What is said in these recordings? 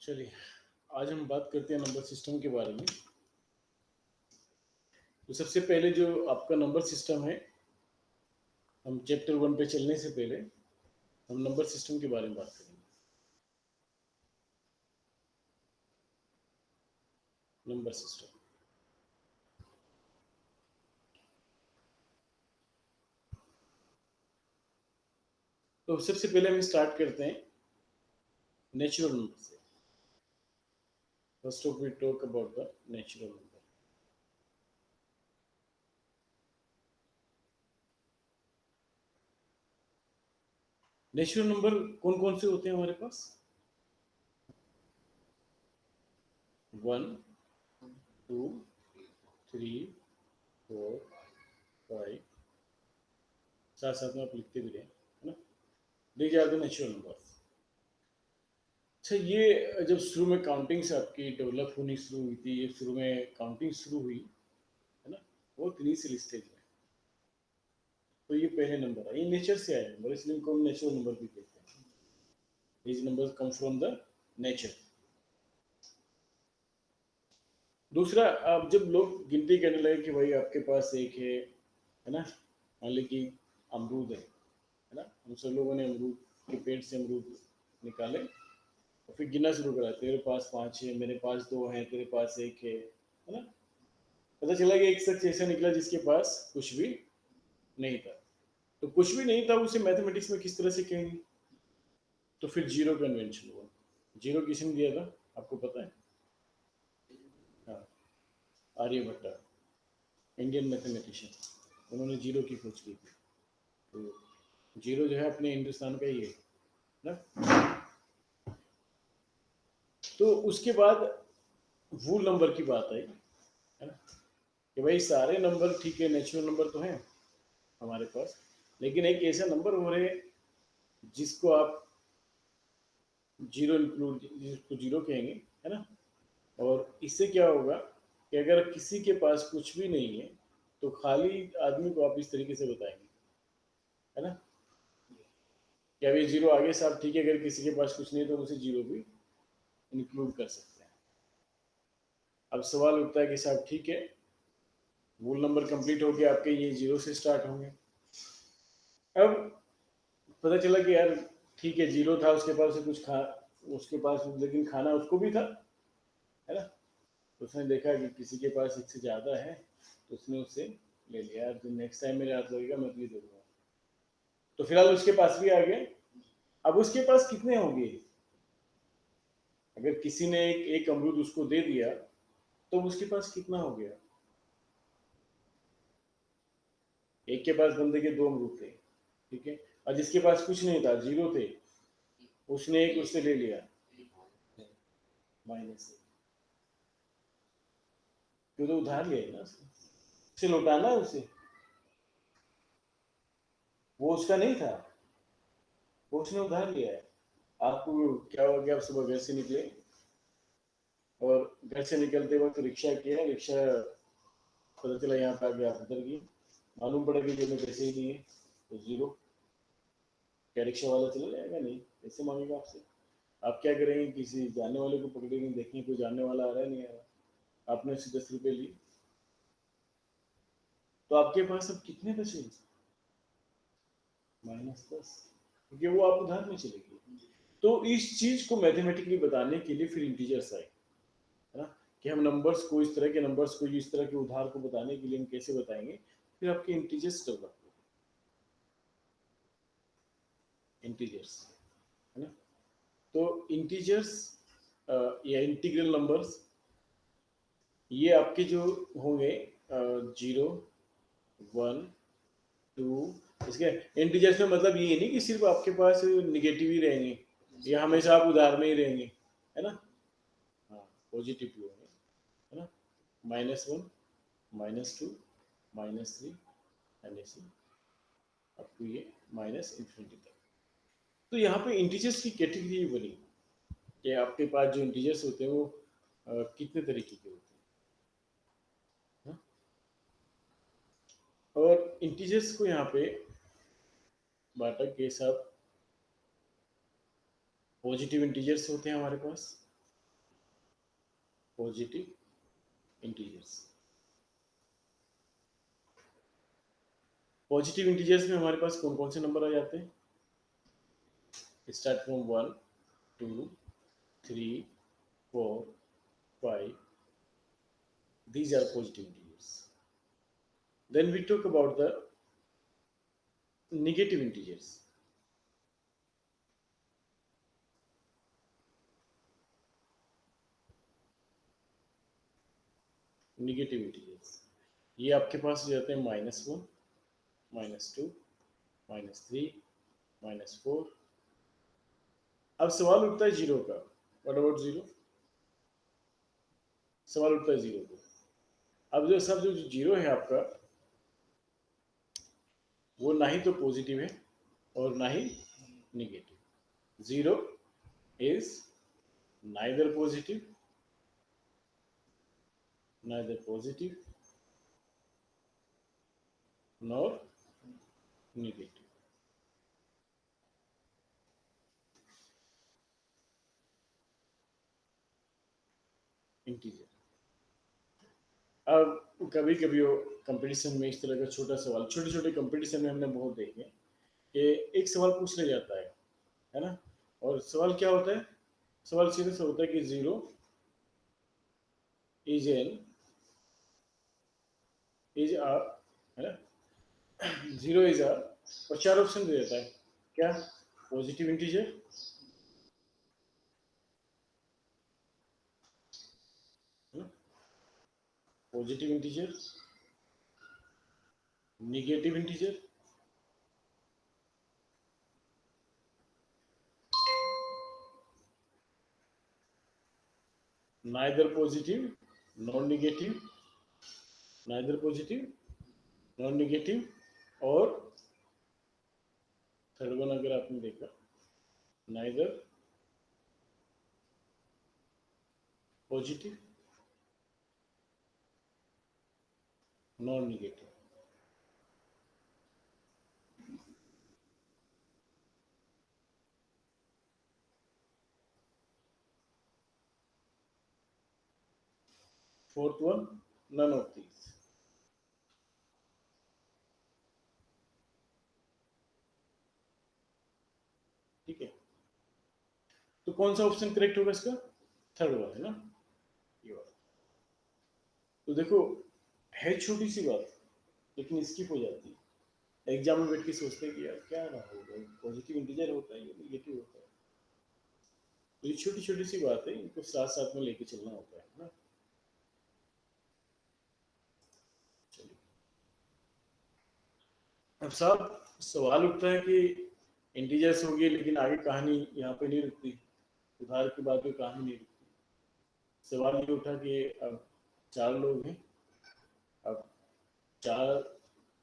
चलिए, आज हम बात करते हैं नंबर सिस्टम के बारे में। तो सबसे पहले जो आपका नंबर सिस्टम है, हम चैप्टर 1 पे चलने से पहले हम नंबर सिस्टम के बारे में बात करेंगे। नंबर सिस्टम तो सबसे पहले हम स्टार्ट करते हैं नेचुरल नंबर से। First of we talk about the natural number. Natural number कौन कौन से होते हैं हमारे पास? 1, 2, 3, 4, 5, साथ साथ में आप लिखते भी रहे, है ना? These are the natural number. अच्छा, ये जब शुरू में काउंटिंग्स आपकी डेवलप होनी शुरू हुई थी, ये शुरू में काउंटिंग शुरू हुई, है ना? वो इनिशियल स्टेज में, तो ये पहले नंबर है, ये नेचर से आए नंबर, इसलिए इनको हम नेचुरल नंबर भी कहते हैं। these numbers come from the nature। दूसरा, अब जब लोग गिनती करने लगे कि भाई आपके पास एक है ना, मान ली कि अमरूद है ना, हम सब लोगों ने अमरूद के पेड़ से अमरूद निकाले और फिर गिनना शुरू करा, तेरे पास 5 है, मेरे पास 2 है, तेरे पास 1 है ना? पता चला कि एक शख्स ऐसा निकला जिसके पास कुछ भी नहीं था। तो कुछ भी नहीं था उसे मैथमेटिक्स में किस तरह से कहेंगे? तो फिर जीरो का इन्वेंशन हुआ। जीरो किसने दिया था, आपको पता है? हाँ, आर्यभट्टा, इंडियन मैथमेटिशियन, उन्होंने जीरो की खोज की थी। तो जीरो जो है अपने हिंदुस्तान का ही है ना। तो उसके बाद वूल नंबर की बात आई, है ना, कि भाई सारे नंबर ठीक है, नेचुरल नंबर तो हैं हमारे पास, लेकिन एक ऐसा नंबर हो रहे जिसको आप जीरो इंक्लूड, जिसको जीरो कहेंगे, है ना। और इससे क्या होगा कि अगर किसी के पास कुछ भी नहीं है तो खाली आदमी को आप इस तरीके से बताएंगे, है ना, कि अब ये जीरो आगे साहब ठीक है, अगर किसी के पास कुछ नहीं है तो उसे जीरो भी इंक्लूड कर सकते हैं। अब सवाल उठता है कि साहब ठीक है, वूल नंबर कंप्लीट हो गया आपके, ये जीरो से स्टार्ट होंगे। अब पता चला कि यार ठीक है, जीरो था उसके पास से कुछ खा, उसके पास लेकिन खाना उसको भी था, है ना। तो उसने देखा कि किसी के पास इससे ज़्यादा है, तो उसने उससे ले लिया, यार जो नेक्स्ट टाइम मेरे हाथ लगेगा मैं तुझे दे दूंगा। तो फिलहाल उसके पास भी आ गए। अब उसके पास कितने होंगे? अगर किसी ने एक अमरूद उसको दे दिया तो उसके पास कितना हो गया? एक के पास बंदे के 2 अमरूद थे, ठीक है, और जिसके पास कुछ नहीं था, जीरो थे, उसने एक उससे ले लिया, माइनस। क्यों? तो उधार लिया है ना उसने, उसे लौटाना है उसे, वो उसका नहीं था, वो उसने उधार लिया है। आपको क्या हो गया, आप सुबह घर से निकले और घर से निकलते वक्त रिक्शा किया, रिक्शा पता चला यहाँ पे आगे आप उतर गई, मालूम पड़ा कि जेब में पैसे ही नहीं है, तो जीरो। क्या रिक्शा वाला चला जाएगा? नहीं, पैसे मांगेगा आपसे। आप क्या करेंगे, किसी जानने वाले को पकड़ेंगे, देखेंगे कोई जानने वाला आ रहा है नहीं आ रहा, आपने उससे 10 रुपये ली, तो आपके पास अब कितने बचे? -10, क्योंकि वो आप उधार में चले गए। तो इस चीज को मैथमेटिकली बताने के लिए फिर इंटीजर्स आए, है ना, कि हम नंबर्स को, इस तरह के नंबर्स को, इस तरह के उधार को बताने के लिए हम कैसे बताएंगे। फिर आपके इंटीजर्स डेवलप हो, इंटीजर्स, है ना। तो इंटीजर्स या इंटीग्रल नंबर्स, ये आपके जो होंगे 0, 1, 2, इसके इंटीजर्स में मतलब ये नहीं कि सिर्फ आपके पास निगेटिव ही रहेंगे या हमेशा आप उधार में ही रहेंगे, है ना। हाँ, पॉजिटिव भी होंगे, है ना। -1, -2, -3 एंड ऐसे अप टू ये -इन्फिनिटी तक। तो यहाँ पे इंटीजर्स की कैटेगरी बनी कि आपके पास जो इंटीजर्स होते हैं वो कितने तरीके के होते हैं, हाँ? और इंटीजर्स को यहाँ पे बाटा के साथ पॉजिटिव इंटीजर्स होते हैं हमारे पास, पॉजिटिव इंटीजर्स। पॉजिटिव इंटीजर्स में हमारे पास कौन कौन से नंबर आ जाते हैं? Start from 1 2 3 4 5, these are positive integers. Then we talk about the negative integers. Negative integers ये आपके पास हो जाते हैं -1, -2, -3, -4। अब सवाल उठता है जीरो का। What about zero? सवाल उठता है जीरो का। अब जो सब जो जीरो है आपका, वो ना ही तो पॉजिटिव है और ना ही negative. Zero is neither positive nor negative। Integer. अब कभी कभी वो कंपटीशन में इस तरह का छोटा सवाल, छोटे छोटे कंपटीशन में हमने बहुत देखे कि एक सवाल पूछ लिया जाता है ना? और सवाल क्या होता है? सवाल सीधे से होता है कि जीरो इज आ, है ना? जीरो इज आ, और चार ऑप्शन दे देता है। क्या? Positive integer, positive integer, negative integer, neither positive non negative, neither positive non negative, और थर्ड वन अगर आपने देखा, neither positive non negative. Fourth one, none of these. ठीक है, तो कौन सा ऑप्शन करेक्ट होगा इसका? थर्ड वन है ना, ये वाला। तो देखो, है छोटी सी बात लेकिन स्किप हो जाती है। एग्जाम में बैठ के सोचते हैं कि यार क्या रहा होगा, पॉजिटिव इंटीजर होता है या नेगेटिव होता है। तो ये छोटी छोटी सी बात है, इनको साथ साथ में लेके चलना होता है ना। चलिए, अब साहब सवाल उठता है कि इंटीजर्स हो गए लेकिन आगे कहानी यहाँ पे नहीं रुकती। उधार की बात में कहानी नहीं रुकती। सवाल ये उठा कि अब चार लोग हैं, अब चार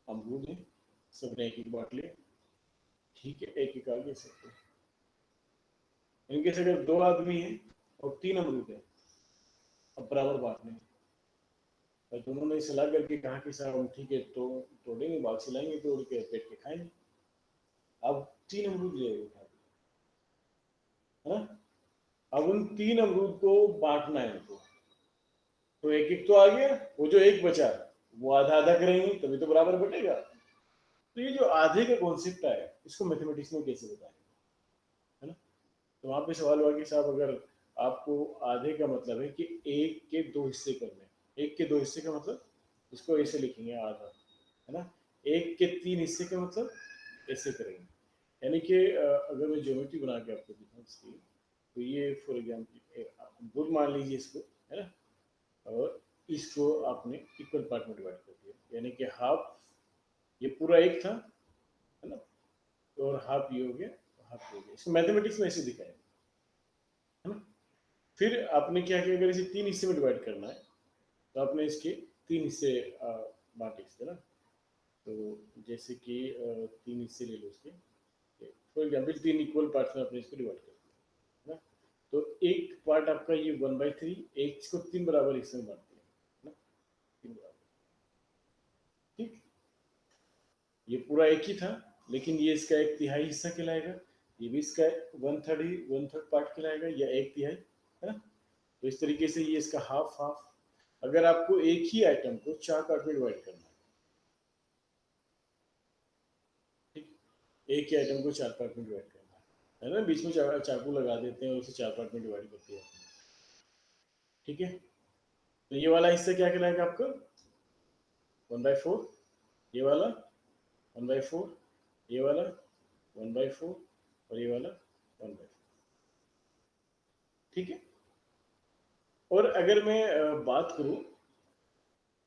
अमरूद हैं, सबने एक एक बांट लिया। ठीक है, एक एक आगे सकते हैं। इनके से अगर दो आदमी हैं और तीन अमरूद हैं, अब बराबर बांटने हैं। और दोनों ने सलाह करके कहा कि साहब हम ठीक है तो तोड़ेंगे, बाग से लाएंगे, तोड़ के पेट के खाएंगे। अब तीन अमरूद ले उठा, है ना? अब उन तीन अमरूद को बांटना है उनको। तो एक एक तो आ गया, वो जो एक बचा वो आधा आधा करेंगे तभी तो बराबर बटेगा। तो ये जो आधे का कॉन्सेप्ट है, इसको मैथमेटिक्स में कैसे बताएं, है ना? तो वहां पे सवाल हुआ कि साहब अगर आपको आधे का मतलब है कि एक के दो हिस्से करने, एक के दो हिस्से का मतलब इसको ऐसे लिखेंगे आधा, है ना? एक के तीन हिस्से का मतलब ऐसे करेंगे। यानी कि अगर मैं ज्योमेट्री बना के आपको दिखाऊं इसकी, तो ये फॉर एग्जाम्पल बुल मान लीजिए इसको, है ना? और इसको आपने इक्वल पार्ट में डिवाइड कर दिया, यानी कि हाफ ये पूरा एक था, है ना? और हाफ ये हो गया, हाफ ये हो गया। इसको मैथमेटिक्स में ऐसे दिखाया, है ना? फिर आपने क्या किया, अगर इसे तीन हिस्से में डिवाइड करना है तो आपने इसके तीन हिस्से बांटे इसके ना। तो जैसे कि तीन हिस्से ले लो इसके, फॉर एग्जाम्पल तीन इक्वल पार्ट में आपने इसको डिवाइड कर दिया, है ना? तो एक पार्ट आपका ये 1/3, एक इसको तीन बराबर हिस्से में बांट दिया, है ना? तीन बराबर। ठीक, ये पूरा एक ही था, लेकिन ये इसका एक तिहाई हिस्सा कहलाएगा, ये भी इसका 1/3 पार्ट कहलाएगा या एक तिहाई, है ना? तो इस तरीके से ये इसका हाफ हाफ। अगर आपको एक ही आइटम को 4 पार्ट में डिवाइड करना है, ठीक, एक ही आइटम को 4 पार्ट में डिवाइड करना है ना, बीच में चाकू लगा देते हैं और उसे 4 पार्ट में डिवाइड करते हैं, ठीक है। तो ये वाला हिस्सा क्या कहलाएगा आपका 1/4, ये वाला 1/4, ये वाला 1/4 और ये वाला 1/4, ठीक है। और अगर मैं बात करूं,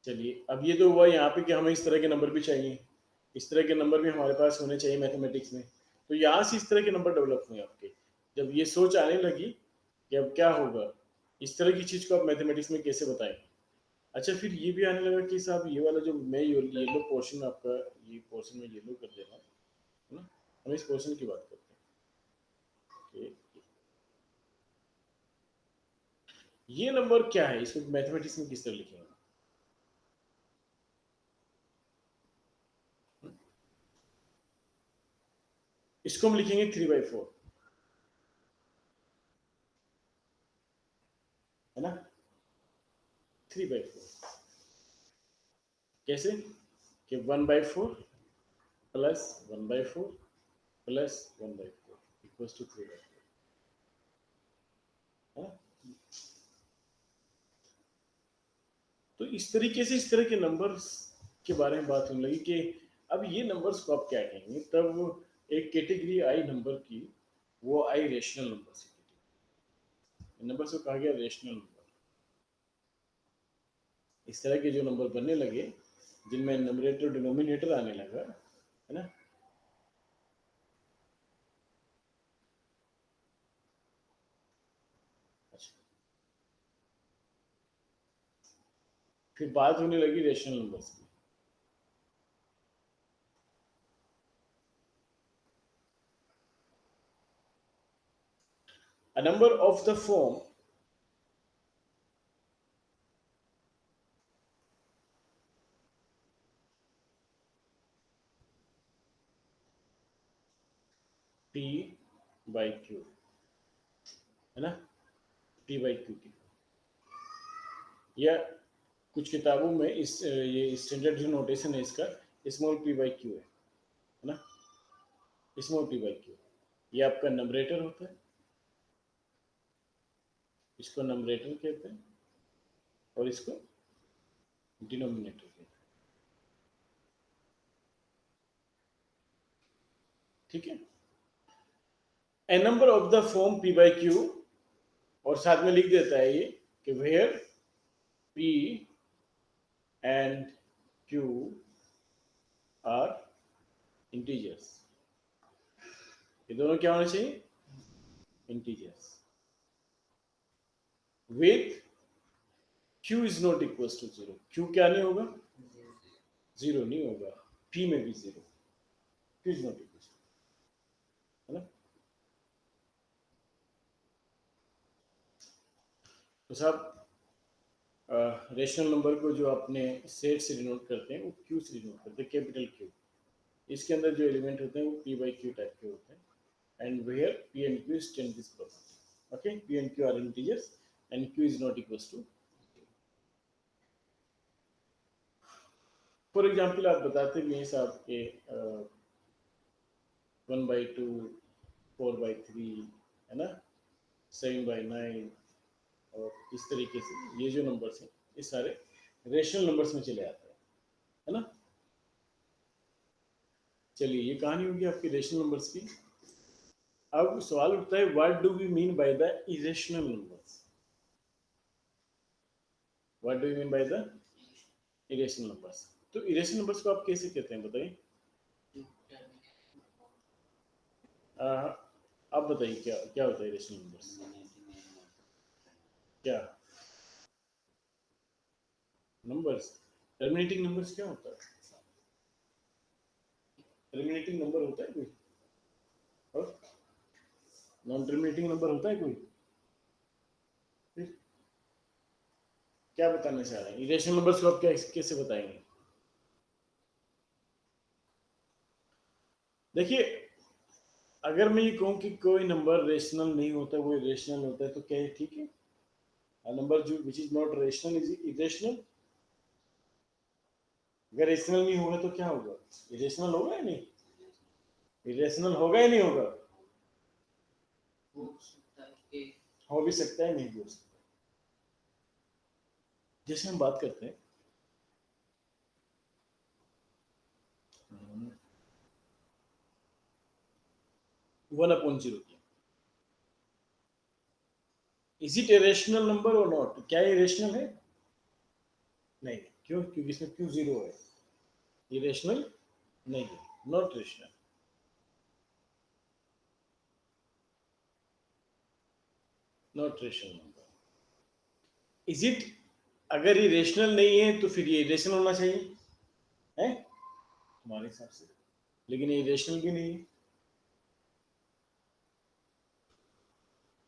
चलिए अब ये तो हुआ यहाँ पे कि हमें इस तरह के नंबर भी चाहिए, इस तरह के नंबर भी हमारे पास होने चाहिए मैथमेटिक्स में। तो यहाँ से इस तरह के नंबर डेवलप हुए आपके, जब ये सोच आने लगी कि अब क्या होगा, इस तरह की चीज को आप मैथमेटिक्स में कैसे बताएंगे। अच्छा, फिर ये भी आने लगा कि साहब ये वाला जो मैं येलो पोर्शन आपका, ये पोर्शन में येलो कर दे रहा हूँ, है ना, हम इस पोर्शन की बात करते हैं कि ये नंबर क्या है, इसको मैथमेटिक्स में किस तरह लिखेंगे। इसको हम लिखेंगे 3/4, है ना, 3/4। कैसे कि 1/4 प्लस 1/4 प्लस 1/4 इक्वल्स टू 3/4, है ना। तो इस तरीके से इस तरह के नंबर्स के बारे में बात होने लगी कि अब ये नंबर्स को आप क्या कहेंगे। तब एक कैटेगरी आई नंबर की, वो आई रेशनल नंबर की। नंबर को कहा गया रेशनल नंबर। इस तरह के जो नंबर बनने लगे जिनमें नंबरेटर डिनोमिनेटर आने लगा, है ना। अच्छा, फिर बात होने लगी रेशनल नंबर्स की। A number of the form P by Q, है ना, P by Q की, या कुछ किताबों में इस ये स्टैंडर्ड जो नोटेशन है इसका स्मॉल p by Q है ना, स्मॉल p by Q। ये आपका नंबरेटर होता है, इसको नंबरेटर कहते हैं और इसको डिनोमिनेटर कहते हैं, ठीक है। A number of the form p by Q, और साथ में लिख देता है ये कि where p and q are integers. ये दोनों क्या होने चाहिए, integers. With q is not equal to 0, q क्या नहीं होगा, 0 नहीं होगा, p में भी 0, q इज नॉट इक्वल, है ना। तो साहब रेशनल नंबर को जो अपने सेट से डिनोट करते हैं वो क्यू से डिनोट करते हैं, कैपिटल क्यू। इसके अंदर जो एलिमेंट होते हैं वो p by q टाइप के होते हैं। And where p and q stand this property, okay, p and q are integers and q is not equals to। For example आप बताते भी हैं साहब के 1/2, 4/3, है ना, 7/9, और इस तरीके से ये जो नंबर्स हैं ये सारे रेशनल नंबर्स में चले आते हैं, है ना। चलिए ये कहानी होगी आपकी रेशनल नंबर्स की। अब सवाल उठता है what do we mean by the irrational numbers, what do we mean by the irrational numbers. तो इरेशनल नंबर्स को आप कैसे कहते हैं बताइए, आप बताइए क्या क्या होता है इरेशनल नंबर्स, क्या नंबर्स, टर्मिनेटिंग नंबर्स क्या होता है, टर्मिनेटिंग नंबर होता है कोई, और नॉन टर्मिनेटिंग नंबर होता है कोई, फिर क्या बताना चाह रहे हैं, इरेशनल नंबर्स को आप क्या कैसे बताएंगे। देखिए अगर मैं ये कहूँ कि कोई नंबर रेशनल नहीं होता, वो इरेशनल होता है, तो क्या ये ठीक है, A number which is not rational is irrational. अगर रेशनल नहीं होगा तो क्या होगा? इरेशनल होगा या नहीं? इरेशनल होगा या नहीं होगा? हो भी सकता है, नहीं भी हो सकता। जैसे हम बात करते हैं 1/0 की, इज इट इरेशनल नंबर और नॉट? क्या ये इरेशनल है? नहीं। क्यों? क्योंकि इसमें क्यों जीरो है, इरेशनल नहीं है, not rational. Not rational number. Is it, अगर ये रेशनल नहीं है तो फिर ये इरेशनल होना चाहिए है तुम्हारे हिसाब से, लेकिन ये इरेशनल भी नहीं है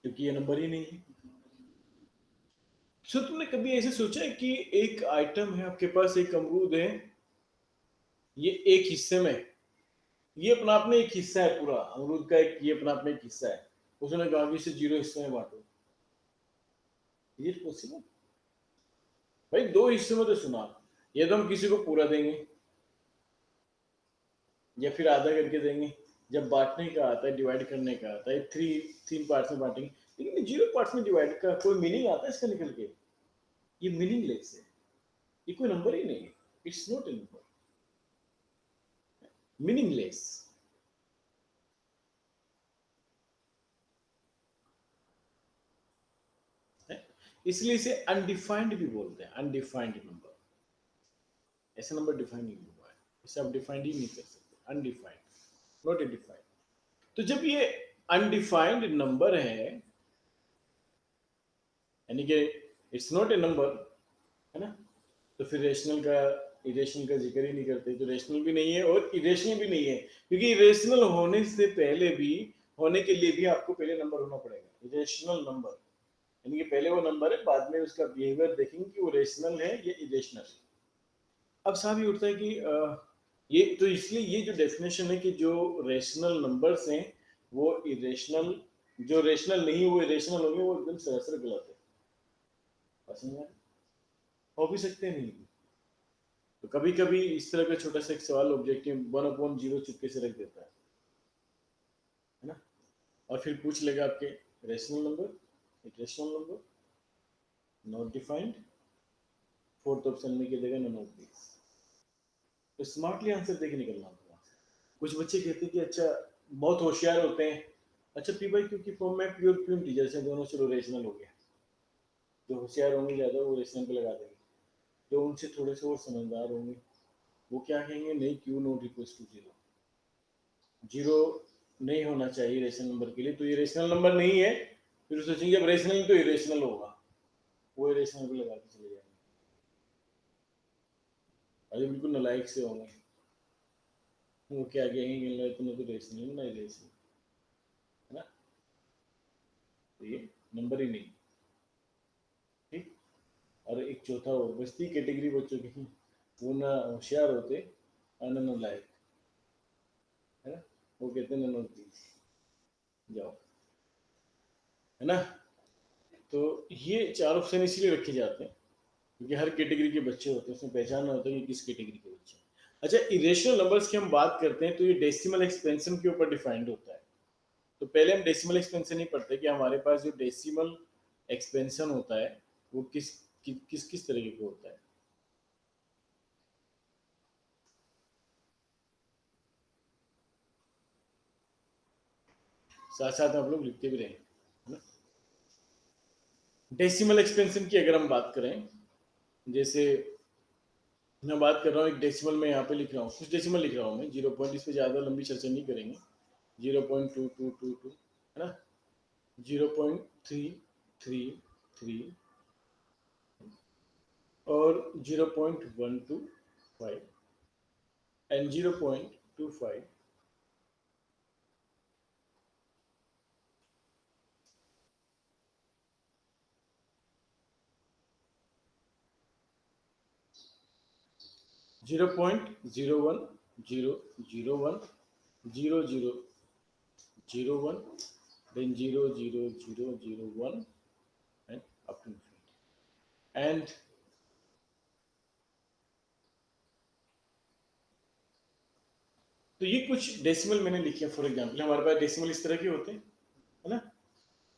क्योंकि ये नंबर ही नहीं है। सो तुमने कभी ऐसे सोचा है कि एक आइटम है आपके पास, एक अमरूद है, ये एक हिस्से में, ये अपना आप में एक हिस्सा है, पूरा अमरूद का एक ये अपना आप में एक हिस्सा है, उसने कहा कि इसे 0 हिस्से में बांटो। ये पॉसिबल? भाई 2 हिस्सों में तो सुना, ये तो हम किसी को पूरा देंगे या फिर आधा करके देंगे। जब बांटने का आता है, डिवाइड करने का आता है, 3 पार्ट्स में बांटेंगे, लेकिन 0 पार्ट्स में डिवाइड का कोई मीनिंग आता है इसका निकल के? ये मीनिंगलेस है, ये कोई नंबर ही नहीं है, it's not a number, meaningless. इसलिए इसे अनडिफाइंड भी बोलते हैं, अनडिफाइंड नंबर। ऐसा नंबर डिफाइन नहीं हुआ है, इसे आप डिफाइंड ही नहीं कर सकते, अनडिफाइंड, नॉट ए डिफाइंड। तो जब ये अनडिफाइंड नंबर है, यानी कि इट्स नॉट ए नंबर, है ना, तो फिर रेशनल का इरेशनल का जिक्र ही नहीं करते, तो रेशनल भी नहीं है और इरेशनल भी नहीं है, क्योंकि इरेशनल होने से पहले भी, होने के लिए भी आपको पहले नंबर होना पड़ेगा, इरेशनल नंबर, यानी कि पहले वो नंबर है, बाद में उसका बिहेवियर देखेंगे कि वो रेशनल है या इरेशनल है। अब साफ ही उठता है कि ये तो इसलिए ये जो डेफिनेशन है कि जो रेशनल नंबर्स हैं वो इरेशनल, जो रेशनल नहीं वो इरेशनल होंगे, वो एकदम सरासर गलत है। पसंद है? हो भी सकते हैं नहीं भी। तो कभी कभी इस तरह का छोटा सा एक सवाल ऑब्जेक्टिव 1/0 चुपके से रख देता है ना, और फिर पूछ लेगा आपके rational number, irrational number, not defined, fourth option में क्या देगा, नन ऑफ दीस। तो स्मार्टली आंसर देके निकलना होगा। कुछ बच्चे कहते हैं कि अच्छा बहुत होशियार होते हैं, अच्छा पी भाई क्योंकि फॉर्म में प्योर क्यों इंटीजर से दोनों, चलो रेशनल हो गया। जो होशियार होंगे ज़्यादा वो रेशनल पे लगा देंगे, जो उनसे थोड़े से और समझदार होंगे वो क्या कहेंगे, नहीं क्यू नॉट इक्वल्स टू 0, 0 नहीं होना चाहिए रेशनल नंबर के लिए, तो ये रेशनल नंबर नहीं है। फिर सोचेंगे अब रेशनल तो इरेशनल होगा, वो इरेशनल पे लगा के चले जाएंगे। अरे बिल्कुल नालायक से होंगे, वो क्या कहेंगे, तुमने तो रेशनल ना इरेशनल, है ना, तो ये नंबर ही नहीं। ठीक। और एक चौथा और बस्ती कैटेगरी बच्चों की, वो ना होशियार होते और ना नालायक, है ना, वो कहते हैं नन ऑफ दीस, जाओ, है ना। तो ये 4 ऑप्शन इसीलिए रखे जाते हैं क्योंकि हर कैटेगरी के बच्चे होते हैं, उसमें पहचानना होता है कि किस कैटेगरी के बच्चे हैं। अच्छा, इरेशनल नंबर्स की हम बात करते हैं तो ये डेसिमल एक्सपेंशन के ऊपर डिफाइंड होता है। तो पहले हम डेसिमल एक्सपेंशन ही पढ़ते हैं कि हमारे पास जो डेसिमल एक्सपेंशन होता है वो किस तरीके का होता है। साथ साथ आप लोग लिखते भी रहें। डेसिमल एक्सपेंशन की अगर हम बात करें, जैसे मैं बात कर रहा हूँ एक डेसिमल में यहाँ पे लिख रहा हूँ, कुछ डेसिमल लिख रहा हूँ मैं, 0 पॉइंट, इस पर ज़्यादा लंबी चर्चा नहीं करेंगे, 0.2222 है ना, 0.333 और 0.125 and 0.25, 0.01, 0.001, then 0.0001 and up to infinity. And तो ये कुछ डेसिमल मैंने लिखे फॉर एग्जांपल, हमारे पास डेसिमल इस तरह के होते हैं, है ना।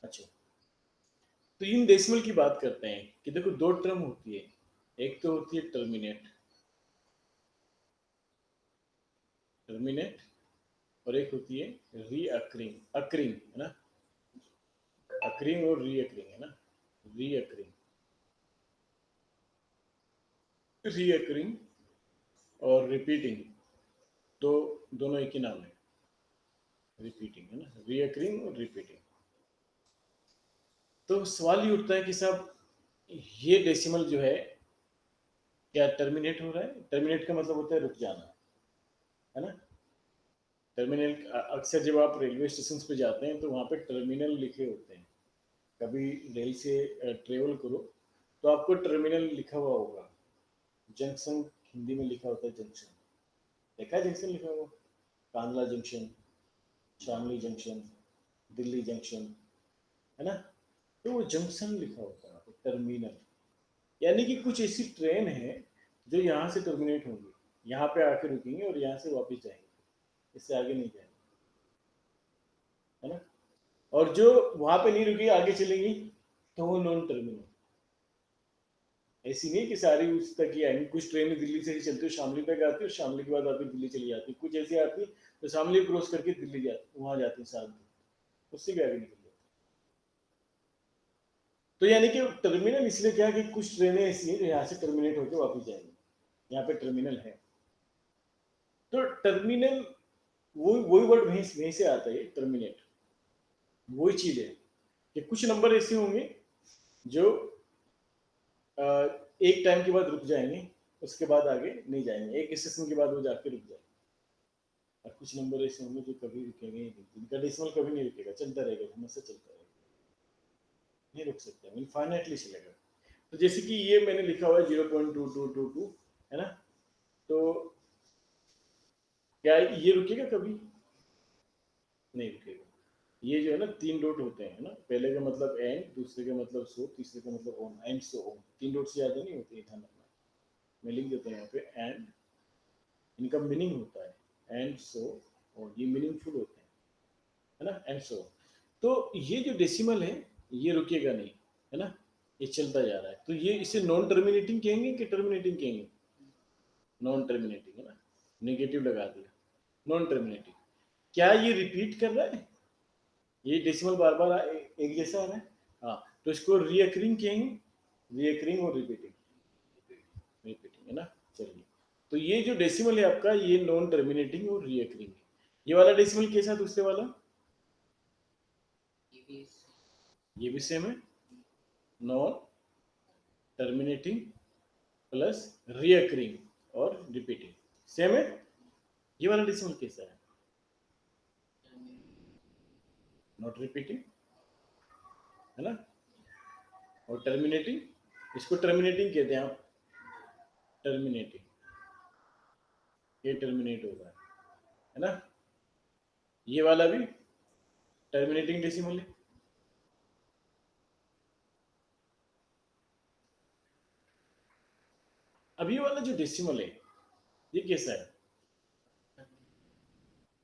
अच्छा, तो इन डेसिमल की बात करते हैं कि देखो दो टर्म होती है, एक तो होती है टर्मिनेट, टर्मिनेट, और एक होती है रीअक्रिंग, अक्रिंग, है ना, अक्रिंग और रीअक्रिंग, है ना, रीअक्रिंग, रीअक्रिंग और रिपीटिंग, तो दोनों एक ही नाम है, रिपीटिंग, है ना, रीअक्रिंग और रिपीटिंग। तो सवाल ये उठता है कि साहब ये डेसिमल जो है क्या टर्मिनेट हो रहा है? टर्मिनेट का मतलब होता है रुक जाना, है ना। टर्मिनल, अक्सर जब आप रेलवे स्टेशन पे जाते हैं तो वहाँ पे टर्मिनल लिखे होते हैं, कभी रेल से ट्रेवल करो तो आपको टर्मिनल लिखा हुआ होगा, जंक्शन हिंदी में लिखा होता है जंक्शन, देखा है जंक्शन लिखा हुआ, Kandla junction, Shamli junction, Delhi junction, है ना। तो वो जंक्शन लिखा होता है, टर्मिनल, यानी कि कुछ ऐसी ट्रेन है जो यहाँ से टर्मिनेट होंगी, यहाँ पे आके रुकेंगे और यहाँ से वापस जाएंगे, इससे आगे नहीं जाएंगे, है ना। और जो वहां पे नहीं रुकी आगे चलेगी तो वो नॉन टर्मिनल। ऐसी नहीं कि सारी उस तक ही आएंगी, कुछ ट्रेनें दिल्ली से ही चलती है, शामली तक आती है और शामली के बाद वापस दिल्ली चली जाती है, कुछ ऐसी आती है तो शामली क्रॉस करके दिल्ली जाती, वहां जाती है शामली, उससे भी आगे निकल जाती। तो यानी कि टर्मिनल इसलिए क्या है कि कुछ ट्रेनें ऐसी हैं जो यहाँ से टर्मिनेट होकर वापस जाएंगी, यहाँ पे टर्मिनल है। तो टर्मिनल वही वही वर्ड वहीं वहीं से आता है, टर्मिनेट, वही चीज है कि कुछ नंबर ऐसे होंगे जो एक टाइम के बाद रुक जाएंगे, उसके बाद आगे नहीं जाएंगे, एक स्टेशन के बाद वो जाके रुक जाएंगे, और कुछ नंबर ऐसे होंगे जो कभी रुकेंगे ही नहीं, जिनका डेसिमल कभी नहीं रुकेगा, चलता रहेगा, हमेशा चलता रहेगा, नहीं रुक सकता, इनफाइनाइटली चलेगा। तो जैसे कि ये मैंने लिखा हुआ है 0.2222, है ना, तो क्या ये रुकेगा कभी? नहीं रुकेगा। ये जो है ना तीन डॉट होते हैं ना, पहले का मतलब एंड, दूसरे का मतलब सो, तीसरे का मतलब ऑन, एंड सो ऑन, तीन डॉट से ज्यादा नहीं होती है, ध्यान रखना। मैं लिख देता हूँ यहाँ पे एंड, इनका मीनिंग होता है एंड सो, और ये मीनिंगफुल होते हैं, है ना, एंड सो। तो ये जो डेसिमल है ये रुकेगा नहीं, है ना, ये चलता जा रहा है, तो ये इसे नॉन टर्मिनेटिंग कहेंगे कि टर्मिनेटिंग कहेंगे? नॉन टर्मिनेटिंग, है ना, नेगेटिव लगा दिया, नॉन टर्मिनेटिंग। क्या ये रिपीट कर रहा है? ये डेसिमल बार बार एक जैसा आ रहा है? हाँ, तो इसको रीअकरिंग कहेंगे, रीअकरिंग और रिपीटिंग, रिपीटिंग, है ना। चलिए, तो ये जो डेसिमल है आपका ये नॉन टर्मिनेटिंग और रीअकरिंग है। ये वाला डेसिमल कैसा दूसरे वाला? ये भी सेम है, नॉन टर्मिनेटिंग प्लस रीअकरिंग और रिपीटिंग, सेम है। ये वाला डेसिमल कैसा है? नॉट रिपीटिंग, है ना, और टर्मिनेटिंग, इसको टर्मिनेटिंग कहते हैं आप, टर्मिनेटिंग, ये टर्मिनेट हो रहा है ना। ये वाला भी टर्मिनेटिंग डेसिमल है। अब ये वाला जो डेसिमल है ये कैसा है?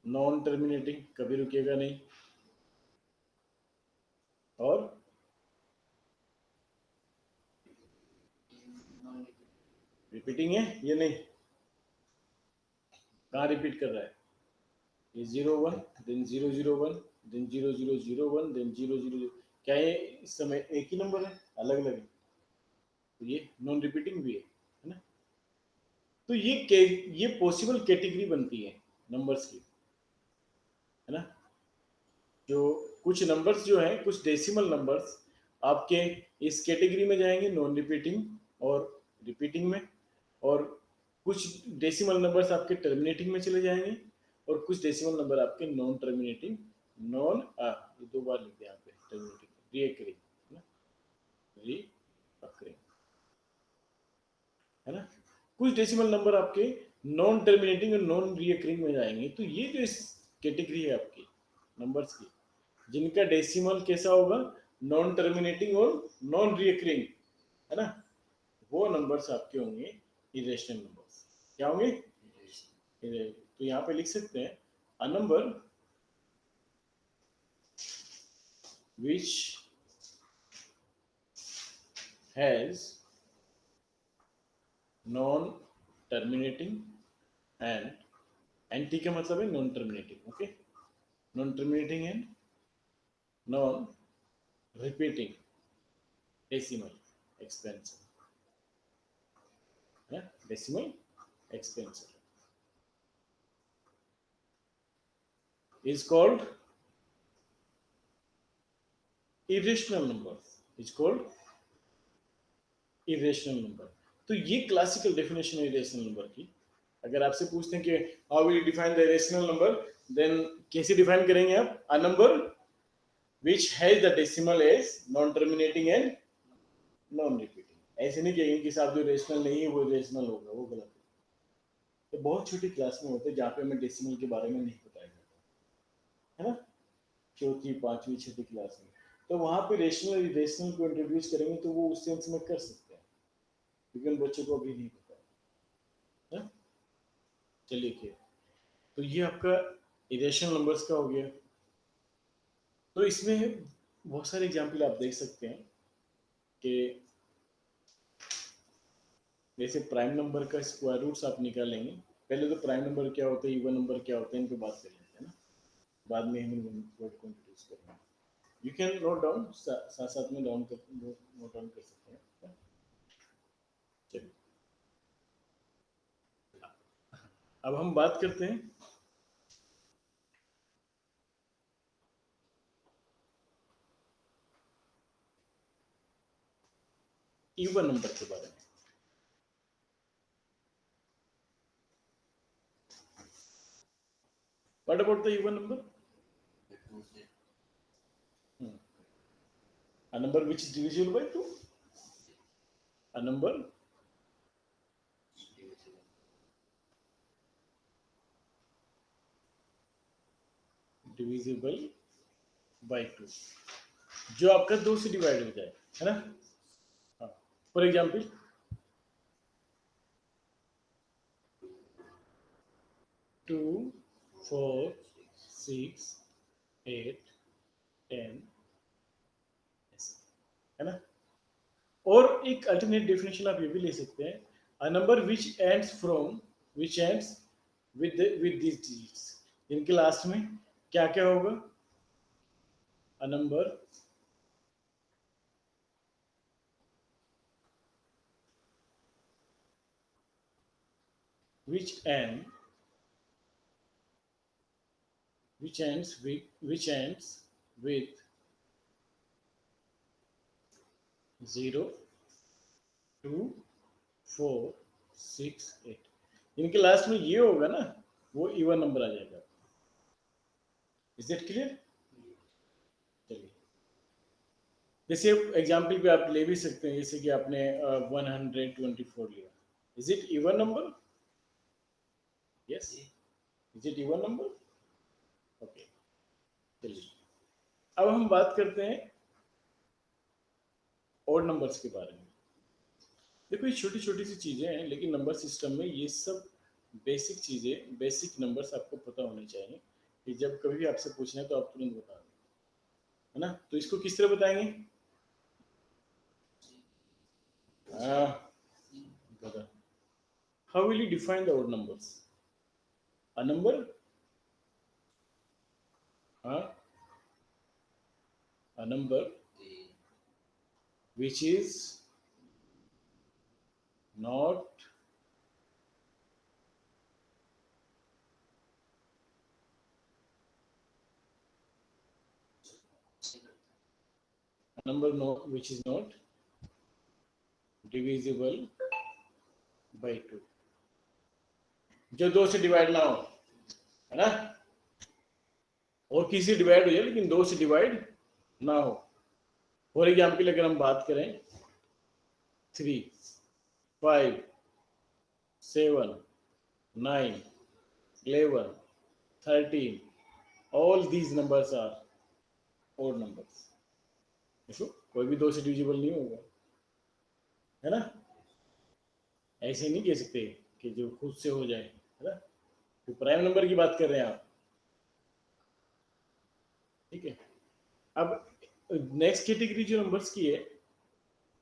नॉन टर्मिनेटिंग, कभी रुकेगा नहीं, और रिपीटिंग है ये नहीं, कहाँ रिपीट कर रहा है? ये 0 1, देन 0 0 1, देन 0 0 0 1, देन 0 0 0, क्या ये इस समय एक ही नंबर है, अलग अलग है? तो ये नॉन रिपीटिंग भी है ना। तो ये पॉसिबल कैटेगरी बनती है नंबर्स की, है ना। जो कुछ नंबर्स जो हैं, कुछ डेसिमल नंबर्स आपके इस कैटेगरी में जाएंगे, नॉन रिपीटिंग और रिपीटिंग में, और कुछ डेसिमल नंबर्स आपके टर्मिनेटिंग में चले जाएंगे, और कुछ डेसिमल नंबर आपके नॉन टर्मिनेटिंग, नॉन, ये दो बार लिख दिया यहाँ पे, टर्मिनेटिंग, रीअकरिंग, है ना, रीअकरिंग, है ना। कुछ डेसिमल नंबर आपके नॉन टर्मिनेटिंग और नॉन रीअकरिंग में जाएंगे। तो ये जो इस कैटेगरी है आपकी नंबर्स की, जिनका डेसिमल कैसा होगा, नॉन टर्मिनेटिंग और नॉन रीअकरिंग, है ना, वो नंबर्स आपके होंगे इरेशनल नंबर्स। क्या होंगे? तो यहाँ पे लिख सकते हैं a number which has non terminating and T का मतलब है non terminating, okay, non terminating and non repeating decimal expansion है, decimal expansion is called irrational number, is called irrational number। तो ये क्लासिकल डेफिनेशन है इरेशनल नंबर की। अगर आपसे पूछते हैं कि how will you define the irrational number, then कैसे डिफाइन करेंगे आप? A number which has the decimal as non terminating and non repeating. ऐसे नहीं कहेंगे कि साहब जो रेशनल नहीं है वो इरेशनल होगा, वो गलत है। तो बहुत छोटी क्लास में होते हैं जहाँ पे हमें डेसिमल के बारे में नहीं बताया जाता है ना, चौथी पांचवी छठी क्लास में। तो वहां पे रेशनल इरेशनल को इंट्रोड्यूस करेंगे तो वो उस सेंस में कर सकते हैं, लेकिन बच्चों को अभी नहीं पता है। चलिए ठीक, तो ये आपका इरेशनल नंबर्स का हो गया। तो इसमें बहुत सारे एग्जाम्पल आप देख सकते हैं कि जैसे प्राइम नंबर का स्क्वायर रूट्स आप निकालेंगे। पहले तो प्राइम नंबर क्या होता है, इवन नंबर क्या होता है, इन पे बात कर लेते हैं ना, बाद में हम वर्ड को इंट्रोड्यूस करेंगे। यू कैन नोट डाउन, साथ साथ में नोट डाउन कर सकते हैं। चलिए अब हम बात करते हैं इवन नंबर के बारे में। What about the even number? A number which is divisible by 2, a number divisible by 2, जो आपका 2 से डिवाइड हो जाए, है ना। हाँ, फॉर एग्जाम्पल 2 4 6 8 10 है ना। और एक अल्टरनेट डेफिनेशन आप ये भी ले सकते हैं, a number which ends from which ends with this digits, इनके लास्ट में क्या क्या होगा? अ number which end which ends with 0 2 4 6 8, इनके लास्ट में ये होगा ना, वो इवन नंबर आ जाएगा। Is it clear? चलिए, जैसे एग्जाम्पल पे आप ले भी सकते हैं, जैसे कि आपने 124 लिया, is it even number? Yes, is it even number? Okay, चलिए अब हम बात करते हैं ऑड नंबर्स के बारे में। देखो ये छोटी छोटी सी चीजें हैं, लेकिन नंबर सिस्टम में ये सब बेसिक चीजें, बेसिक नंबर्स आपको पता होने चाहिए कि जब कभी भी आपसे पूछना है तो आप तुरंत बता दें, है ना। तो इसको किस तरह बताएंगे? बता, how will you define the odd numbers? A number, हाँ, a number which is not a number which is not divisible by 2, जो 2 से डिवाइड ना हो, है ना, और किसी से डिवाइड हो जाए लेकिन 2 से डिवाइड ना हो। फॉर एग्जाम्पल अगर हम बात करें 3 5 7 9 11 13, all these numbers are odd numbers। देखो कोई भी 2 से डिविजिबल नहीं होगा, है ना। ऐसे नहीं कह सकते कि जो खुद से हो जाए, है ना, तो प्राइम नंबर की बात कर रहे हैं आप, ठीक है। अब नेक्स्ट कैटेगरी जो नंबर्स की है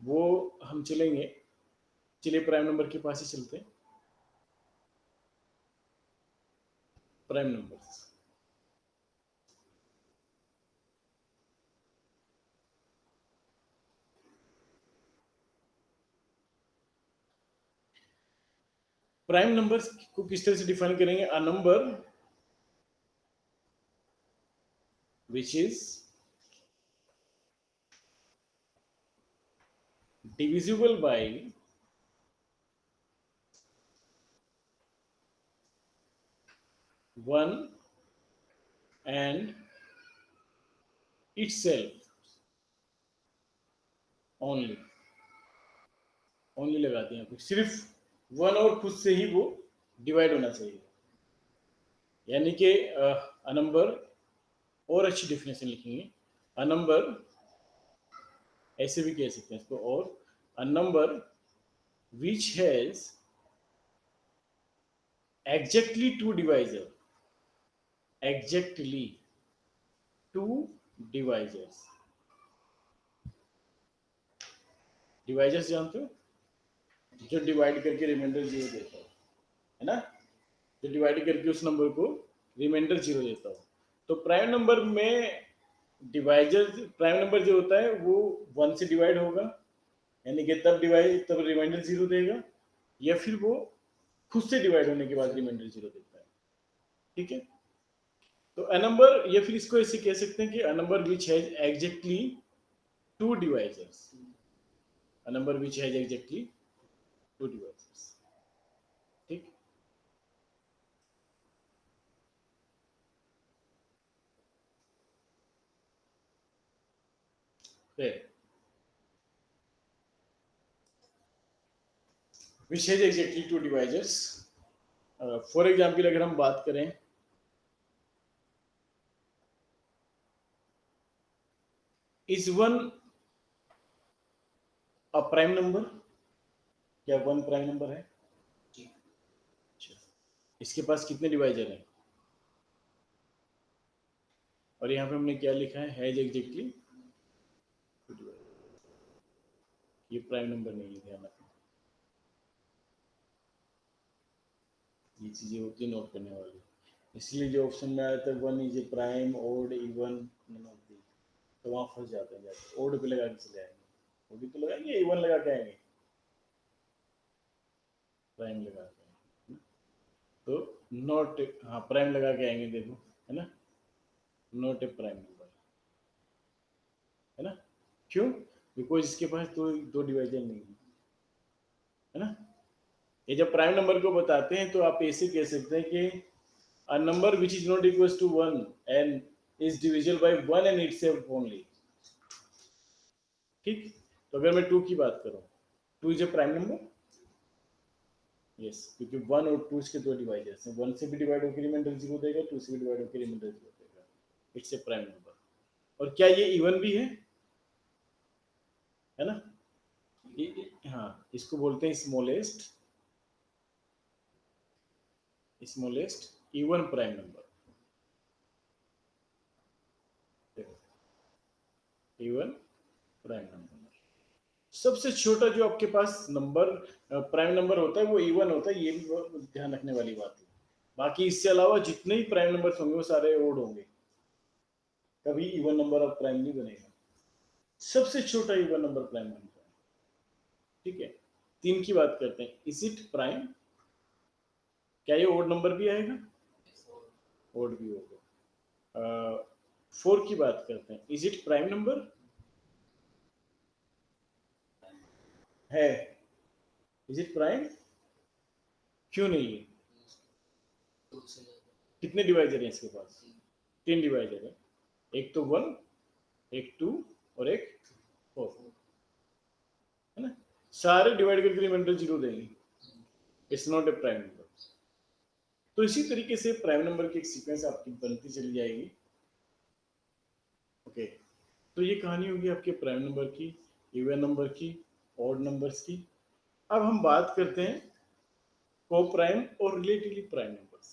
वो हम चलेंगे, चलिए प्राइम नंबर के पास ही चलते हैं। प्राइम नंबर्स, प्राइम नंबर्स को किस तरह से डिफाइन करेंगे? अ number which is divisible by 1 and itself only, only लगा दिया आपको, सिर्फ 1 और खुद से ही वो डिवाइड होना चाहिए, यानी कि अ नंबर, और अच्छी डेफिनेशन लिखेंगे, अ नंबर, ऐसे भी कह सकते हैं इसको, और a number which has exactly two divisor, exactly two divisors, divisors जानते हो, जो डिवाइड करके रिमाइंडर जीरो देता है ना, जो डिवाइड करके उस नंबर को रिमाइंडर जीरो देता हो। तो प्राइम नंबर में डिवाइजर, प्राइम नंबर जो होता है वो 1 से डिवाइड होगा, यानी कि तब डिवाइड, तब रिमाइंडर जीरो देगा, या फिर वो खुद से डिवाइड होने के बाद रिमाइंडर जीरो देता है, ठीक है। तो अ नंबर, या फिर इसको ऐसे कह सकते हैं कि a number which has exactly two divisors, a number which has exactly two divisors, ठीक है। Which has exactly two divisors, for example अगर हम बात करें, is one a prime number, क्या 1 प्राइम नंबर है? अच्छा। इसके पास कितने डिवाइजर हैं? और यहाँ पे हमने क्या लिखा है? हैज एग्जैक्टली, ये प्राइम नंबर नहीं है, ध्यान रखना, ये चीजें होती है नोट करने वाली, इसलिए जो ऑप्शन में आया था 1 is a prime, odd, even, तो वहां फंस जाते हैं, जाते ओड पे लगा के चले आएंगे, ओड तो लगाएंगे, इवन लगा के आएंगे, प्राइम लगा के आएंगे, तो नॉट, हाँ प्राइम लगा के आएंगे, देखो, है ना, नॉट ए प्राइम नंबर, है ना, क्यों? बिकॉज इसके पास दो डिवाइजर नहीं है ना। ये जब प्राइम नंबर को बताते हैं तो आप ऐसे कह सकते हैं कि a number which is not equals to 1 and is divisible by 1 and itself only, ठीक। तो अगर मैं 2 की बात करूं, 2 is a prime number, yes, क्योंकि 1 और 2 इसके दो डिवाइजर्स हैं, 1 से भी डिवाइड होकर रिमाइंडर जीरो देगा, 2 से भी डिवाइड होकर रिमाइंडर जीरो देगा, इट्स ए प्राइम नंबर। और क्या ये इवन भी है ना, हाँ, इसको बोलते हैं smallest, smallest even prime number, even prime number, सबसे छोटा जो आपके पास नंबर प्राइम नंबर होता है वो इवन होता है, ये भी बहुत ध्यान रखने वाली बात है। बाकी इससे अलावा जितने ही प्राइम नंबर्स होंगे वो सारे ओड होंगे, कभी इवन नंबर ऑफ प्राइम नहीं बनेगा, सबसे छोटा इवन नंबर प्राइम नंबर है, ठीक है। 3 की बात करते हैं, इज इट प्राइम, क्या ये ओड नंबर भी आएगा? ओड भी होगा। 4 की बात करते हैं, इज इट प्राइम नंबर, है, इज इट प्राइम, क्यों नहीं है? कितने डिवाइजर हैं इसके पास? 3 डिवाइजर है, एक तो 1, एक 2 और एक 4, है ना, सारे डिवाइड करके रिमाइंडर जीरो देंगे, it's not a prime number. तो इसी तरीके से प्राइम नंबर की एक सीक्वेंस आपकी बनती चली जाएगी, ओके। तो ये कहानी होगी आपके प्राइम नंबर की, इवन नंबर की, ऑड नंबर्स की, अब हम बात करते हैं को प्राइम और रिलेटिवली प्राइम नंबर्स।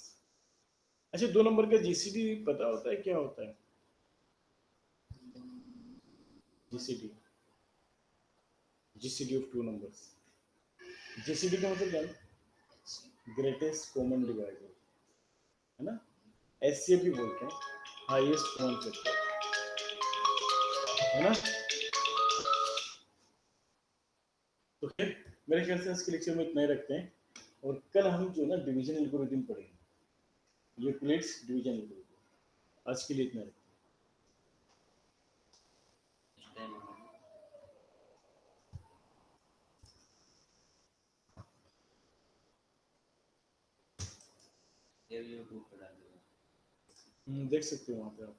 अच्छा, दो नंबर का जीसीडी पता होता है क्या होता है? GCD, GCD of two numbers. GCD का मतलब जानो, ग्रेटेस्ट कॉमन डिवाइजर, है ना, एचसीएफ भी बोलते हैं, हाईएस्ट कॉमन फैक्टर, है ना। तो फिर मेरे ख्याल से इसके लेक्चर में इतना ही रखते हैं, और कल हम जो ना डिवीजन एल्गोरिथम पढ़ेंगे, यूक्लिड्स डिवीजन एल्गोरिथम। आज के लिए इतना रखते हैं। देख सकते हो वहाँ पे आप।